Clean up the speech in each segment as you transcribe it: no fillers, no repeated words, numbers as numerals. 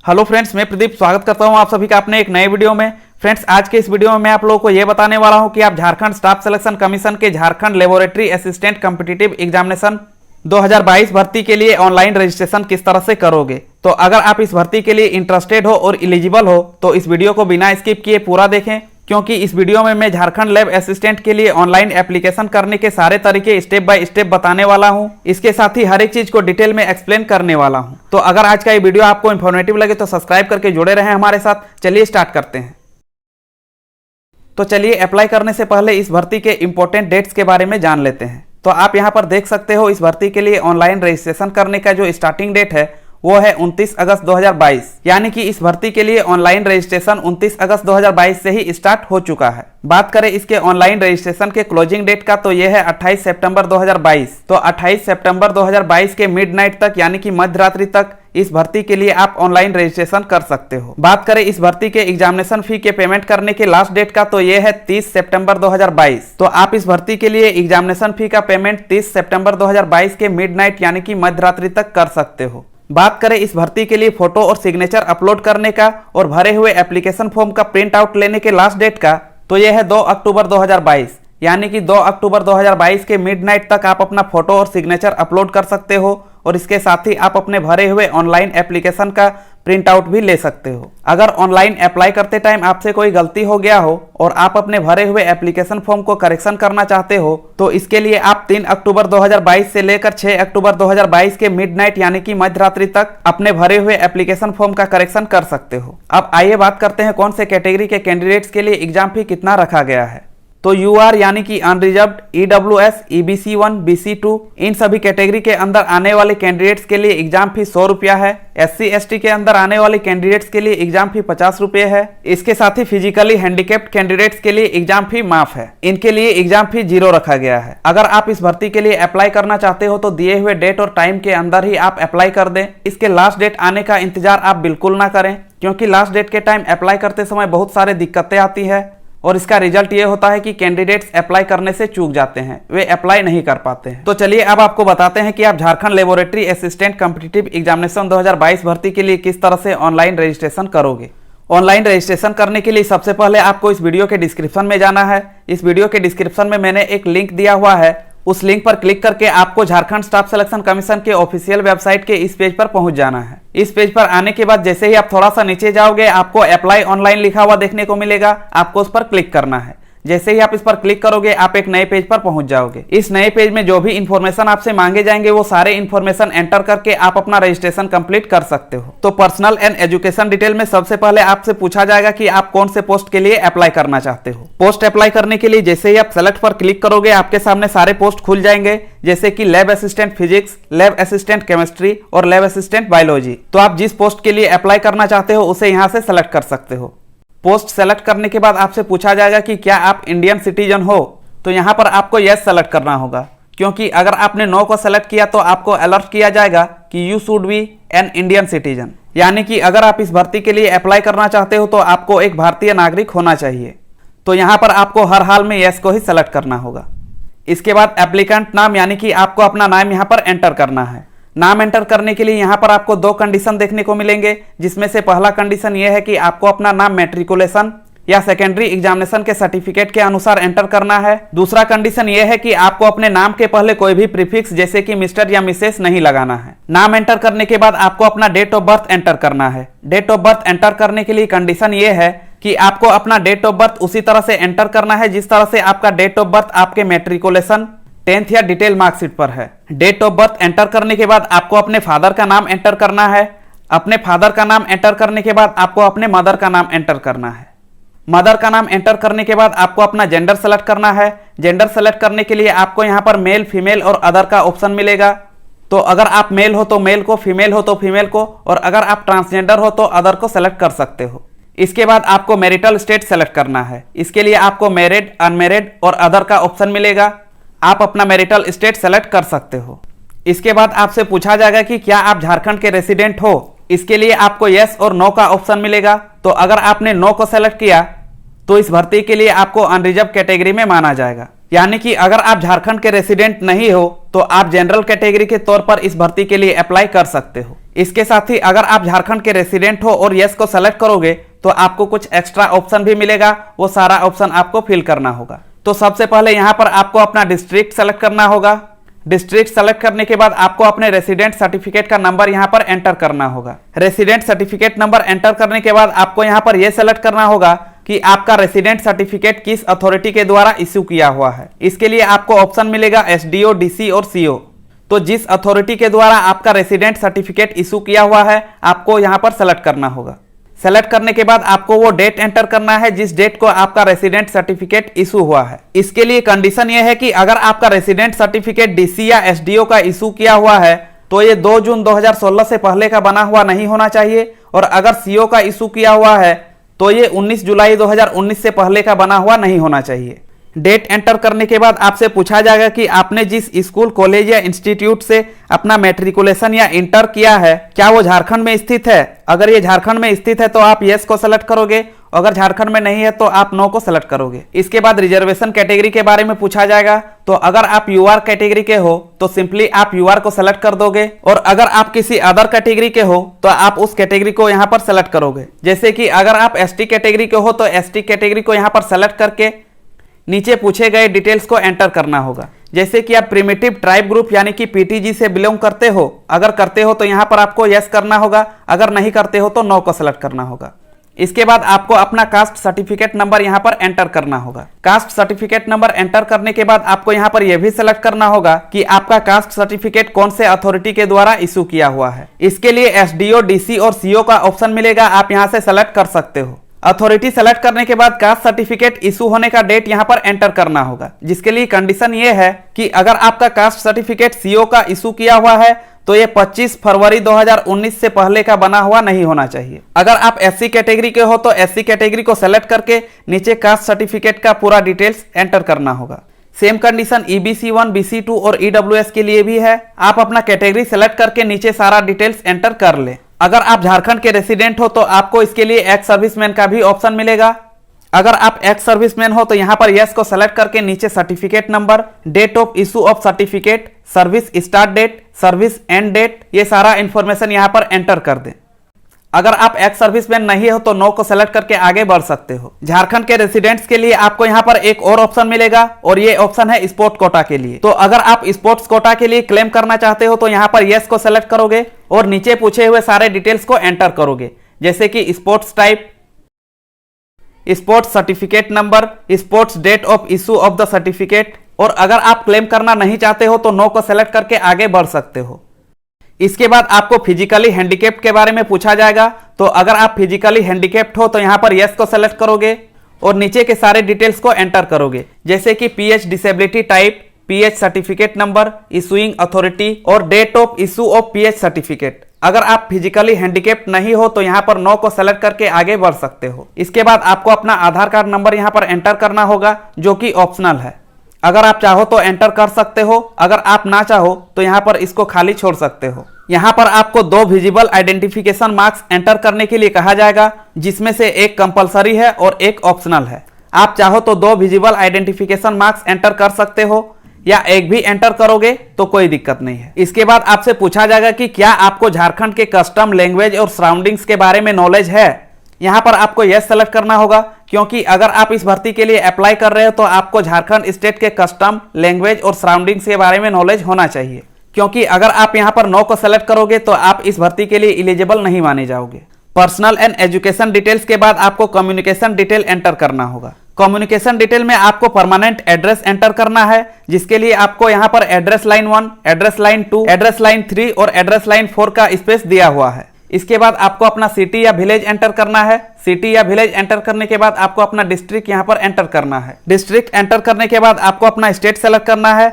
Hello friends, मैं प्रदीप स्वागत करता हूं आप सभी का अपने एक नए वीडियो में। फ्रेंड्स, आज के इस वीडियो में मैं आप लोगों को यह बताने वाला हूं कि आप झारखंड स्टाफ सिलेक्शन कमीशन के Jharkhand laboratory assistant competitive examination 2022 भर्ती के लिए ऑनलाइन रजिस्ट्रेशन किस तरह से करोगे। तो अगर आप इस भर्ती के लिए इंटरेस्टेड हो और एलिजिबल हो तो इस वीडियो को बिना स्किप किए पूरा देखें, क्योंकि इस वीडियो में मैं झारखंड लैब असिस्टेंट के लिए ऑनलाइन एप्लीकेशन करने के सारे तरीके स्टेप बाय स्टेप बताने वाला हूं। इसके साथ ही हर एक चीज को डिटेल में एक्सप्लेन करने वाला हूं। तो अगर आज का ये वीडियो आपको इन्फॉर्मेटिव लगे तो सब्सक्राइब करके जुड़े रहें हमारे साथ। चलिए स्टार्ट करते हैं। तो चलिए अप्लाई करने से पहले इस भर्ती के इंपॉर्टेंट डेट्स के बारे में जान लेते हैं। तो आप यहाँ पर देख सकते हो, इस भर्ती के लिए ऑनलाइन रजिस्ट्रेशन करने का जो स्टार्टिंग डेट है वो है 29 अगस्त 2022, यानी कि इस भर्ती के लिए ऑनलाइन रजिस्ट्रेशन 29 अगस्त 2022 से ही स्टार्ट हो चुका है। बात करें इसके ऑनलाइन रजिस्ट्रेशन के क्लोजिंग डेट का तो यह है 28 सितंबर 2022। तो 28 सितंबर 2022 के मिडनाइट तक, यानी कि मध्यरात्रि तक इस भर्ती के लिए आप ऑनलाइन रजिस्ट्रेशन कर सकते हो। बात करें इस भर्ती के एग्जामिनेशन फी के पेमेंट करने के लास्ट डेट का तो यह है 30 सितंबर 2022। तो आप इस भर्ती के लिए एग्जामिनेशन फी का पेमेंट 30 सितंबर 2022 के मिडनाइट यानी कि मध्यरात्रि तक कर सकते हो। बात करें इस भर्ती के लिए फोटो और सिग्नेचर अपलोड करने का और भरे हुए एप्लीकेशन फॉर्म का प्रिंट आउट लेने के लास्ट डेट का तो यह है 2 अक्टूबर 2022, यानी कि 2 अक्टूबर 2022 के मिडनाइट तक आप अपना फोटो और सिग्नेचर अपलोड कर सकते हो और इसके साथ ही आप अपने भरे हुए ऑनलाइन एप्लीकेशन का प्रिंट आउट भी ले सकते हो। अगर ऑनलाइन अप्लाई करते टाइम आपसे कोई गलती हो गया हो और आप अपने भरे हुए एप्लीकेशन फॉर्म को करेक्शन करना चाहते हो तो इसके लिए आप 3 अक्टूबर 2022 से लेकर 6 अक्टूबर 2022 के मिडनाइट यानी कि मध्यरात्रि तक अपने भरे हुए एप्लीकेशन फॉर्म का करेक्शन कर सकते हो। अब आइए बात करते हैं कौन से कैटेगरी के कैंडिडेट्स के लिए एग्जाम फी कितना रखा गया है। तो यूआर यानी कि अनरिजर्व्ड, ईडब्ल्यूएस, ईबीसी1, बीसी2 इन सभी कैटेगरी के अंदर आने वाले कैंडिडेट्स के लिए एग्जाम फी 100 रुपया है। एससी एसटी के अंदर आने वाले कैंडिडेट्स के लिए एग्जाम फी 50 रुपये है। इसके साथ ही फिजिकली हैंडीकैप्ड कैंडिडेट्स के लिए एग्जाम फी माफ है, इनके लिए एग्जाम फी 0 रखा गया है। अगर आप इस भर्ती के लिए अप्लाई करना चाहते हो तो दिए हुए डेट और टाइम के अंदर ही आप अप्लाई कर दें। इसके लास्ट डेट आने का इंतजार आप बिल्कुल ना करें, क्योंकि लास्ट डेट के टाइम अप्लाई करते समय बहुत सारे दिक्कतें आती है और इसका रिजल्ट ये होता है कि कैंडिडेट्स अप्लाई करने से चूक जाते हैं, वे अप्लाई नहीं कर पाते हैं। तो चलिए अब आपको बताते हैं कि आप Jharkhand laboratory assistant competitive examination 2022 भर्ती के लिए किस तरह से ऑनलाइन रजिस्ट्रेशन करोगे। ऑनलाइन रजिस्ट्रेशन करने के लिए सबसे पहले आपको इस वीडियो के डिस्क्रिप्शन में जाना है। इस वीडियो के डिस्क्रिप्शन में मैंने एक लिंक दिया हुआ है, उस लिंक पर क्लिक करके आपको झारखंड स्टाफ सिलेक्शन कमीशन के ऑफिशियल वेबसाइट के इस पेज पर पहुंच जाना है। इस पेज पर आने के बाद जैसे ही आप थोड़ा सा नीचे जाओगे आपको अप्लाई ऑनलाइन लिखा हुआ देखने को मिलेगा, आपको उस पर क्लिक करना है। जैसे ही आप इस पर क्लिक करोगे आप एक नए पेज पर पहुंच जाओगे। इस नए पेज में जो भी इंफॉर्मेशन आपसे मांगे जाएंगे वो सारे इंफॉर्मेशन एंटर करके आप अपना रजिस्ट्रेशन कंप्लीट कर सकते हो। तो पर्सनल एंड एजुकेशन डिटेल में सबसे पहले आपसे पूछा जाएगा कि आप कौन से पोस्ट के लिए अप्लाई करना चाहते हो। पोस्ट अप्लाई करने के लिए जैसे ही आप सेलेक्ट पर क्लिक करोगे आपके सामने सारे पोस्ट खुल जाएंगे, जैसे कि lab assistant physics, lab assistant chemistry और लैब असिस्टेंट बायोलॉजी। तो आप जिस पोस्ट के लिए अप्लाई करना चाहते हो उसे यहाँ से सेलेक्ट कर सकते हो। पोस्ट सेलेक्ट करने के बाद आपसे पूछा जाएगा कि क्या आप इंडियन सिटीजन हो, तो यहाँ पर आपको यस सेलेक्ट करना होगा, क्योंकि अगर आपने नो को सेलेक्ट किया तो आपको अलर्ट किया जाएगा कि you should be an Indian citizen, यानी कि अगर आप इस भर्ती के लिए अप्लाई करना चाहते हो तो आपको एक भारतीय नागरिक होना चाहिए। तो यहाँ पर आपको हर हाल में यस को ही सेलेक्ट करना होगा। इसके बाद एप्लीकेंट नाम, यानी कि आपको अपना नाम यहाँ पर एंटर करना है। नाम एंटर करने के लिए यहाँ पर आपको 2 कंडीशन देखने को मिलेंगे, जिसमें से पहला कंडीशन ये है कि आपको अपना नाम मैट्रिकुलेशन या सेकेंडरी एग्जामिनेशन के सर्टिफिकेट के अनुसार एंटर करना है। दूसरा कंडीशन ये है कि आपको अपने नाम के पहले कोई भी प्रीफिक्स जैसे कि मिस्टर या मिसेस नहीं लगाना है। नाम एंटर करने के बाद आपको अपना डेट ऑफ बर्थ एंटर करना है। डेट ऑफ बर्थ एंटर करने के लिए कंडीशन ये है कि आपको अपना डेट ऑफ बर्थ उसी तरह से एंटर करना है जिस तरह से आपका डेट ऑफ बर्थ आपके मैट्रिकुलेशन 10th या डिटेल मार्कशीट पर है। डेट ऑफ बर्थ एंटर करने के बाद आपको अपने फादर का नाम एंटर करना है। अपने फादर का नाम एंटर करने के बाद आपको अपने मदर का नाम एंटर करना है। मदर का नाम एंटर करने के बाद आपको अपना जेंडर सेलेक्ट करना है। जेंडर सेलेक्ट करने के लिए आपको यहाँ पर मेल, फीमेल और अदर का ऑप्शन मिलेगा। तो अगर आप मेल हो तो मेल को, फीमेल हो तो फीमेल को, और अगर आप ट्रांसजेंडर हो तो अदर को सेलेक्ट कर सकते हो। इसके बाद आपको मैरिटल स्टेट सेलेक्ट करना है। इसके लिए आपको मैरिड, अनमैरिड और अदर का ऑप्शन मिलेगा, आप अपना मैरिटल स्टेट सेलेक्ट कर सकते हो। इसके बाद आपसे पूछा जाएगा कि क्या आप झारखंड के रेसिडेंट हो, इसके लिए आपको यस और नो का ऑप्शन मिलेगा। तो अगर आपने नो को सेलेक्ट किया तो इस भर्ती के लिए आपको अनरिजर्व कैटेगरी में माना जाएगा। यानी कि अगर आप झारखंड के रेसिडेंट नहीं हो तो आप जनरल कैटेगरी के तौर पर इस भर्ती के लिए अप्लाई कर सकते हो। इसके साथ ही अगर आप झारखंड के रेसिडेंट हो और यस को सेलेक्ट करोगे तो आपको कुछ एक्स्ट्रा ऑप्शन भी मिलेगा, वो सारा ऑप्शन आपको फिल करना होगा। तो सबसे पहले यहाँ पर आपको अपना डिस्ट्रिक्ट सेलेक्ट करना होगा। डिस्ट्रिक्ट सेलेक्ट करने के बाद आपको अपने रेसिडेंट सर्टिफिकेट का नंबर यहाँ पर एंटर करना होगा। रेसिडेंट सर्टिफिकेट नंबर एंटर करने के बाद आपको यहाँ पर यह सेलेक्ट करना होगा कि आपका रेसिडेंट सर्टिफिकेट किस अथॉरिटी के द्वारा इश्यू किया हुआ है। इसके लिए आपको ऑप्शन मिलेगा एसडीओ, डीसी और सीओ। तो जिस अथॉरिटी के द्वारा आपका रेसिडेंट सर्टिफिकेट इशू किया हुआ है आपको यहाँ पर सेलेक्ट करना होगा। सेलेक्ट करने के बाद आपको वो डेट एंटर करना है जिस डेट को आपका रेसिडेंट सर्टिफिकेट इशू हुआ है। इसके लिए कंडीशन ये है कि अगर आपका रेसिडेंट सर्टिफिकेट डीसी या एसडीओ का इशू किया हुआ है तो ये 2 जून 2016 से पहले का बना हुआ नहीं होना चाहिए, और अगर सीओ का इशू किया हुआ है तो ये 19 जुलाई 2019 से पहले का बना हुआ नहीं होना चाहिए। डेट एंटर करने के बाद आपसे पूछा जाएगा कि आपने जिस स्कूल, कॉलेज या इंस्टीट्यूट से अपना मैट्रिकुलेशन या इंटर किया है क्या वो झारखंड में स्थित है। अगर ये झारखंड में स्थित है तो आप यस को सेलेक्ट करोगे, अगर झारखंड में नहीं है तो आप नो को सेलेक्ट करोगे। इसके बाद रिजर्वेशन कैटेगरी के बारे में पूछा जाएगा, तो अगर आप यूआर कैटेगरी के हो तो सिंपली आप यूआर को सेलेक्ट कर दोगे, और अगर आप किसी अदर कैटेगरी के हो तो आप उस कैटेगरी को यहाँ पर सेलेक्ट करोगे। जैसे कि अगर आप एसटी कैटेगरी के हो तो एसटी कैटेगरी को यहाँ पर सेलेक्ट करके नीचे पूछे गए डिटेल्स को एंटर करना होगा। जैसे कि आप प्रिमिटिव ट्राइब ग्रुप यानी कि पीटीजी से बिलोंग करते हो, अगर करते हो तो यहाँ पर आपको यस करना होगा, अगर नहीं करते हो तो नो को सेलेक्ट करना होगा। इसके बाद आपको अपना कास्ट सर्टिफिकेट नंबर यहाँ पर एंटर करना होगा। कास्ट सर्टिफिकेट नंबर एंटर करने के बाद आपको यहाँ पर यह भी सेलेक्ट करना होगा कि आपका कास्ट सर्टिफिकेट कौन से अथॉरिटी के द्वारा इशू किया हुआ है। इसके लिए एसडीओ, डीसी और सीओ का ऑप्शन मिलेगा, आप यहाँ से सेलेक्ट कर सकते हो। अथॉरिटी सेलेक्ट करने के बाद कास्ट सर्टिफिकेट इशू होने का डेट यहाँ पर एंटर करना होगा, जिसके लिए कंडीशन ये है कि अगर आपका कास्ट सर्टिफिकेट सीओ का इशू किया हुआ है तो ये 25 फरवरी 2019 से पहले का बना हुआ नहीं होना चाहिए। अगर आप एससी कैटेगरी के हो तो एससी कैटेगरी को सेलेक्ट करके नीचे कास्ट सर्टिफिकेट का पूरा डिटेल्स एंटर करना होगा। सेम कंडीशन ईबीसी 1, बीसी 2 और ईडब्ल्यूएस के लिए भी है। आप अपना कैटेगरी सेलेक्ट करके नीचे सारा डिटेल्स एंटर कर ले। अगर आप झारखंड के रेसिडेंट हो तो आपको इसके लिए एक्स सर्विसमैन का भी ऑप्शन मिलेगा। अगर आप एक्स सर्विसमैन हो तो यहाँ पर यस को सेलेक्ट करके नीचे certificate number, date of issue of certificate, service start date, service end date, ये सारा इंफॉर्मेशन यहाँ पर एंटर कर दें। अगर आप एक्स सर्विसमैन नहीं हो तो नो को सेलेक्ट करके आगे बढ़ सकते हो। झारखंड के रेसिडेंट्स के लिए आपको यहाँ पर एक और ऑप्शन मिलेगा, और ये ऑप्शन है स्पोर्ट कोटा के लिए। तो अगर आप स्पोर्ट्स कोटा के लिए क्लेम करना चाहते हो तो यहाँ पर यस को सेलेक्ट करोगे और नीचे पूछे हुए सारे डिटेल्स को एंटर करोगे, जैसे कि sports type, sports certificate number, sports date of issue of the certificate. और अगर आप क्लेम करना नहीं चाहते हो तो नो को सेलेक्ट करके आगे बढ़ सकते हो। इसके बाद आपको फिजिकली हैंडीकैप्ड के बारे में पूछा जाएगा, तो अगर आप फिजिकली हैंडीकैप्ड हो तो यहाँ पर यस को सेलेक्ट करोगे और नीचे के सारे डिटेल्स को एंटर करोगे, जैसे कि PH disability type, PH certificate number, issuing authority और date of issue of PH certificate. अगर आप फिजिकली हैंडीकैप्ड नहीं हो तो यहाँ पर नो को सेलेक्ट करके आगे बढ़ सकते हो। इसके बाद आपको अपना आधार कार्ड नंबर यहाँ पर एंटर करना होगा, जो कि ऑप्शनल है। अगर आप चाहो तो एंटर कर सकते हो, अगर आप ना चाहो तो यहाँ पर इसको खाली छोड़ सकते हो। यहाँ पर आपको 2 विजिबल आइडेंटिफिकेशन मार्क्स एंटर करने के लिए कहा जाएगा, जिसमें से एक कंपलसरी है और एक ऑप्शनल है। आप चाहो तो 2 विजिबल आइडेंटिफिकेशन मार्क्स एंटर कर सकते हो, या एक भी एंटर करोगे तो कोई दिक्कत नहीं है। इसके बाद आपसे पूछा जाएगा कि क्या आपको झारखंड के कस्टम, लैंग्वेज और सराउंडिंग्स के बारे में नॉलेज है। यहाँ पर आपको यस सेलेक्ट करना होगा, क्योंकि अगर आप इस भर्ती के लिए अप्लाई कर रहे हो तो आपको झारखंड स्टेट के कस्टम, लैंग्वेज और सराउंडिंग्स के बारे में नॉलेज होना चाहिए, क्योंकि अगर आप यहाँ पर नो को सेलेक्ट करोगे तो आप इस भर्ती के लिए एलिजिबल नहीं माने जाओगे। पर्सनल एंड एजुकेशन डिटेल्स के बाद आपको कम्युनिकेशन डिटेल एंटर करना होगा। कम्युनिकेशन डिटेल में आपको परमानेंट एड्रेस एंटर करना है, जिसके लिए आपको यहाँ पर address line 1, address line 2, address line 3 और एड्रेस लाइन 4 का स्पेस दिया हुआ है। इसके बाद आपको अपना सिटी या विलेज एंटर करना है। सिटी या विलेज एंटर करने के बाद आपको अपना डिस्ट्रिक्ट यहाँ पर एंटर करना है। डिस्ट्रिक्ट एंटर करने के बाद आपको अपना स्टेट सेलेक्ट करना है।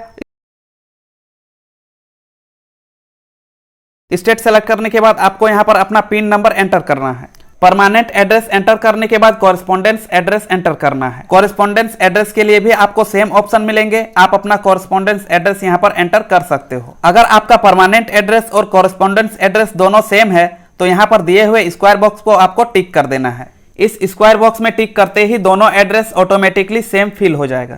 स्टेट सेलेक्ट करने के बाद आपको यहाँ पर अपना पिन नंबर एंटर करना है। परमानेंट एड्रेस एंटर करने के बाद कॉरेस्पॉन्डेंस एड्रेस एंटर करना है। कॉरेस्पॉन्डेंस एड्रेस के लिए भी आपको सेम ऑप्शन मिलेंगे, आप अपना कॉरेस्पॉन्डेंस एड्रेस यहाँ पर एंटर कर सकते हो। अगर आपका परमानेंट एड्रेस और कॉरेस्पॉन्डेंस एड्रेस दोनों सेम है तो यहाँ पर दिए हुए स्क्वायर बॉक्स को आपको टिक कर देना है। इस स्क्वायर बॉक्स में टिक करते ही दोनों एड्रेस ऑटोमेटिकली सेम फिल हो जाएगा।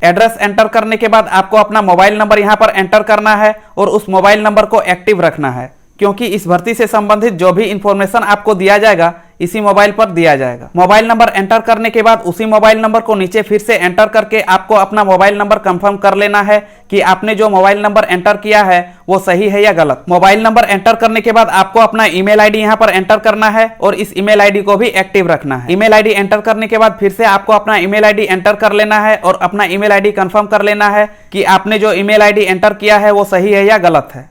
एड्रेस एंटर करने के बाद आपको अपना मोबाइल नंबर यहाँ पर एंटर करना है और उस मोबाइल नंबर को एक्टिव रखना है, क्योंकि इस भर्ती से संबंधित जो भी इंफॉर्मेशन आपको दिया जाएगा इसी मोबाइल पर दिया जाएगा। मोबाइल नंबर एंटर करने के बाद उसी मोबाइल नंबर को नीचे फिर से एंटर करके आपको अपना मोबाइल नंबर कंफर्म कर लेना है कि आपने जो मोबाइल नंबर एंटर किया है वो सही है या गलत। मोबाइल नंबर एंटर करने के बाद आपको अपना ईमेल आईडी यहाँ पर एंटर करना है और इस ईमेल आईडी को भी एक्टिव रखना है। ईमेल आईडी एंटर करने के बाद फिर से आपको अपना ईमेल आईडी एंटर कर लेना है और अपना ईमेल आईडी कंफर्म कर लेना है कि आपने जो ईमेल आईडी एंटर किया है वो सही है या गलत है।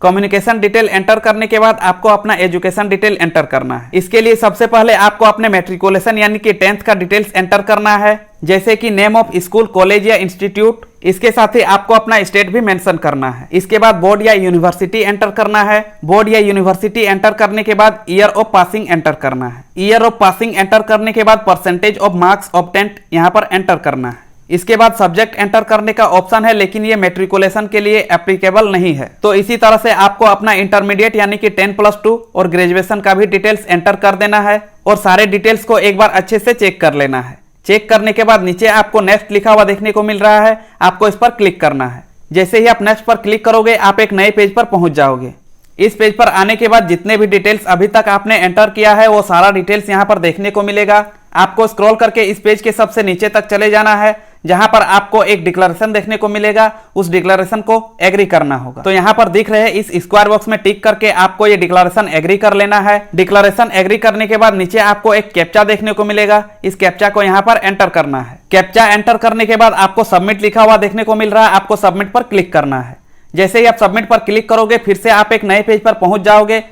कम्युनिकेशन डिटेल एंटर करने के बाद आपको अपना एजुकेशन डिटेल एंटर करना है। इसके लिए सबसे पहले आपको अपने मैट्रिकुलेशन यानी कि 10th का डिटेल्स एंटर करना है, जैसे कि नेम ऑफ स्कूल, कॉलेज या इंस्टीट्यूट। इसके साथ ही आपको अपना स्टेट भी मेंशन करना है। इसके बाद बोर्ड या यूनिवर्सिटी एंटर करना है। बोर्ड या यूनिवर्सिटी एंटर करने के बाद ईयर ऑफ पासिंग एंटर करना है। ईयर ऑफ पासिंग एंटर करने के बाद परसेंटेज ऑफ मार्क्स ऑब्टेन्ड यहाँ पर एंटर करना है। इसके बाद सब्जेक्ट एंटर करने का ऑप्शन है, लेकिन ये मैट्रिकुलेशन के लिए एप्लीकेबल नहीं है। तो इसी तरह से आपको अपना इंटरमीडिएट यानी कि 10+2 और ग्रेजुएशन का भी डिटेल्स एंटर कर देना है और सारे डिटेल्स को एक बार अच्छे से चेक कर लेना है। चेक करने के बाद नीचे आपको नेक्स्ट लिखा हुआ देखने को मिल रहा है, आपको इस पर क्लिक करना है। जैसे ही आप नेक्स्ट पर क्लिक करोगे आप एक नए पेज पर पहुंच जाओगे। इस पेज पर आने के बाद जितने भी डिटेल्स अभी तक आपने एंटर किया है वो सारा डिटेल्स यहाँ पर देखने को मिलेगा। आपको स्क्रॉल करके इस पेज के सबसे नीचे तक चले जाना है, जहां पर आपको एक डिक्लेरेशन देखने को मिलेगा। उस डिक्लेरेशन को एग्री करना होगा। तो यहाँ पर दिख रहे इस स्क्वायर बॉक्स में टिक करके आपको ये डिक्लेरेशन एग्री कर लेना है। डिक्लेरेशन एग्री करने के बाद नीचे आपको एक कैप्चा देखने को मिलेगा। इस कैप्चा को यहाँ पर एंटर करना है। कैप्चा एंटर करने के बाद आपको सबमिट लिखा हुआ देखने को मिल रहा है, आपको सबमिट पर क्लिक करना है। जैसे ही आप सबमिट पर क्लिक करोगे फिर से आप एक नए पेज पर पहुंच जाओगे।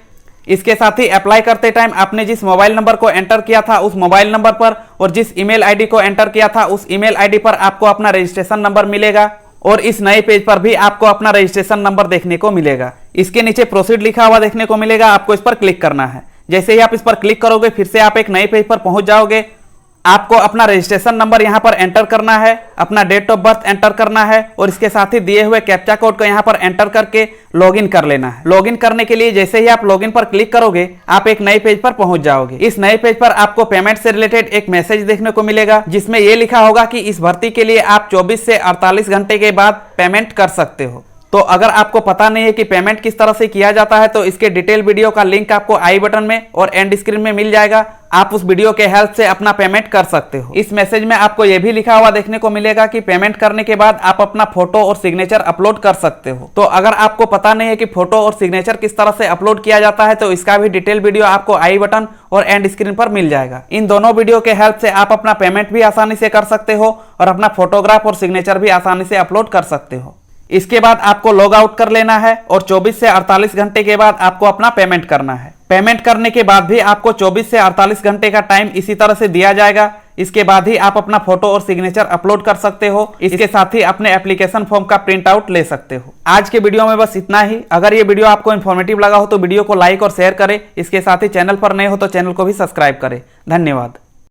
इसके साथ ही अप्लाई करते टाइम आपने जिस मोबाइल नंबर को एंटर किया था उस मोबाइल नंबर पर और जिस ईमेल आईडी को एंटर किया था उस ईमेल आईडी पर आपको अपना रजिस्ट्रेशन नंबर मिलेगा और इस नए पेज पर भी आपको अपना रजिस्ट्रेशन नंबर देखने को मिलेगा। इसके नीचे प्रोसीड लिखा हुआ देखने को मिलेगा, आपको इस पर क्लिक करना है। जैसे ही आप इस पर क्लिक करोगे फिर से आप एक नए पेज पर पहुंच जाओगे। आपको अपना रजिस्ट्रेशन नंबर यहां पर एंटर करना है, अपना डेट ऑफ बर्थ एंटर करना है और इसके साथ ही दिए हुए कैप्चा कोड को यहां पर एंटर करके लॉगिन कर लेना है। लॉगिन करने के लिए जैसे ही आप लॉगिन पर क्लिक करोगे आप एक नए पेज पर पहुंच जाओगे। इस नए पेज पर आपको पेमेंट से रिलेटेड एक मैसेज देखने को मिलेगा, जिसमें यह लिखा होगा कि इस भर्ती के लिए आप 24 से 48 घंटे के बाद पेमेंट कर सकते हो। तो अगर आपको पता नहीं है कि पेमेंट किस तरह से किया जाता है तो इसके डिटेल वीडियो का लिंक आपको आई बटन में और एंड स्क्रीन में मिल जाएगा। आप उस वीडियो के हेल्प से अपना पेमेंट कर सकते हो। इस मैसेज में आपको यह भी लिखा हुआ देखने को मिलेगा कि पेमेंट करने के बाद आप अपना फोटो और सिग्नेचर अपलोड कर सकते हो। तो अगर आपको पता नहीं है कि फोटो और सिग्नेचर किस तरह से अपलोड किया जाता है तो इसका भी डिटेल वीडियो आपको आई बटन और एंड स्क्रीन पर मिल जाएगा। इन दोनों वीडियो के हेल्प से आप अपना पेमेंट भी आसानी से कर सकते हो और अपना फोटोग्राफ और सिग्नेचर भी आसानी से अपलोड कर सकते हो। इसके बाद आपको लॉग आउट कर लेना है और 24 से 48 घंटे के बाद आपको अपना पेमेंट करना है। पेमेंट करने के बाद भी आपको 24 से 48 घंटे का टाइम इसी तरह से दिया जाएगा। इसके बाद ही आप अपना फोटो और सिग्नेचर अपलोड कर सकते हो। इसके साथ ही अपने एप्लीकेशन फॉर्म का प्रिंट आउट ले सकते हो। आज के वीडियो में बस इतना ही। अगर ये वीडियो आपको इन्फॉर्मेटिव लगा हो तो वीडियो को लाइक और शेयर करें। इसके साथ ही चैनल पर नए हो तो चैनल को भी सब्सक्राइब करें। धन्यवाद।